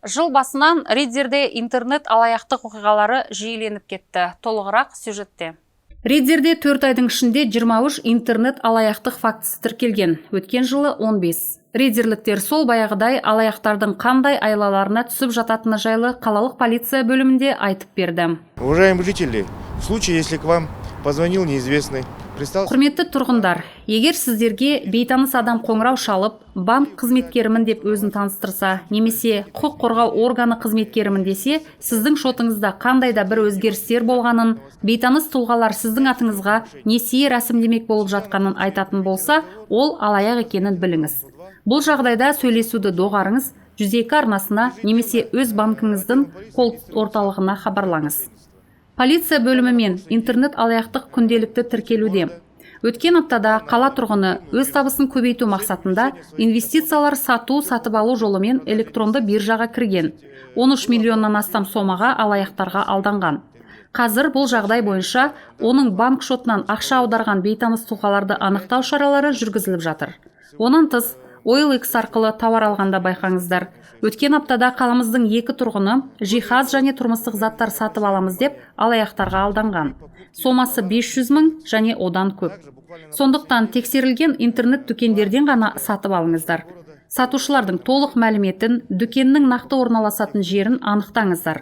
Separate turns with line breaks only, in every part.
Жыл басынан Риддерде интернет алаяқтық оқиғалары жиіленіп кетті. Толығырақ сюжетте. Риддерде 4 айдың ішінде 23 интернет алаяқтық фактісі тіркелген. Өткен жылы 15. Риддерліктер сол баяғыдай алаяқтардың қандай айлаларына түсіп жататыны жайлы қалалық полиция бөлімінде айтып берді.
Уважаемые жители, в случае, если к вам позвонил неизвестный,
Құрметті тұрғындар, егер сіздерге бейтаныс адам қоңырау шалып, банк қызметкерімін деп өзін таныстырса, немесе құқық қорғау органы қызметкерімін десе, сіздің шотыңызда қандай да бір өзгерістер болғанын, бейтаныс тұлғалар сіздің атыңызға несие рәсімдемек болып жатқанын айтатын болса, ол алаяқ екенін біліңіз. Бұл жағдайда сөйлесуді доғарыңыз, 102 арнасына немесе өз банкіңіздің кол орталығына хабарлаңыз. Полиция бөлімі мен интернет алаяқтық күнделікті тіркелуде. Өткен аптада қала тұрғыны өз табысын көбейту мақсатында инвестициялар сатып алу жолымен электронды биржаға кірген. 13 миллионнан астам сомаға алаяқтарға алданған. Қазір бұл жағдай бойынша оның банк шотынан ақша аударған бейтаныс тұлғаларды анықтау шаралары жүргізіліп жатыр. Онан тыс, OLX арқылы тауар алғанда байқаңыздар. Өткен аптада қаламыздың 2 тұрғыны жиһаз және тұрмыстық заттар сатып аламыз деп алаяқтарға алданған. Сомасы 500 мың және одан көп. Сондықтан тексерілген интернет дүкендерден ғана сатып алыңыздар. Сатушылардың толық мәліметін, дүкеннің нақты орналасатын жерін анықтаңыздар.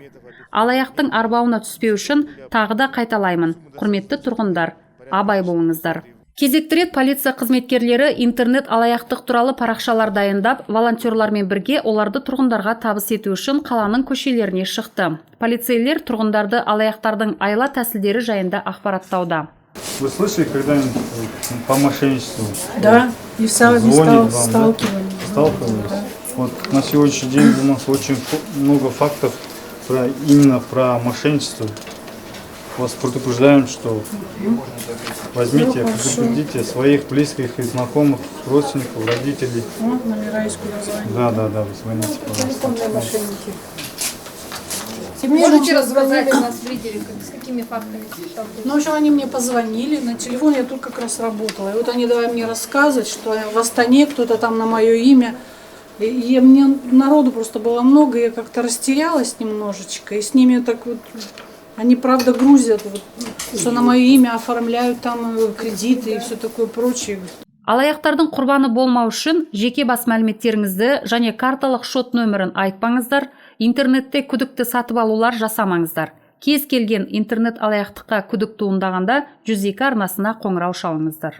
Алаяқтың арбауына түспеу үшін тағы да қайталаймын. Құрметті тұрғындар, абай болыңыздар. Кезекті рет полиция қызметкерлері интернет алаяқтық туралы парақшалар дайындап, волонтерлармен бірге оларды тұрғындарға табыс ету үшін қаланың көшелеріне шықты. Полицейлер тұрғындарды алаяқтардың айла тәсілдері жайында ақпараттауда.
Вы слышали когда-нибудь по мошенничеству?
Да, и сами сталкивались.
Вот на сегодняшний день у нас очень много фактов именно про мошенничество. Вас предупреждаем, что возьмите, предупредите своих близких и знакомых, родственников, родителей.
Номера есть, куда звонить.
Да, вы звоните, пожалуйста.
Можете рассказать у нас в Риддере, с какими фактами?
Ну, в общем, они мне позвонили, на телефон я тут как раз работала. И вот они давай мне рассказывать, что в Астане кто-то там на мое имя. И мне народу просто было много, я как-то растерялась немножечко. И с ними так вот... Они, правда, грузят, что на мое имя оформляют там кредиты и все такое прочее.
Алаяқтардың құрбаны болмау үшін жеке бас мәліметтеріңізді және карталық шот нөмірін айтпаңыздар, интернетте күдікті сатып алулар жасамаңыздар. Кез келген интернет алаяқтыққа күдік туындағанда 102 арнасына қоңырау шалыңыздар.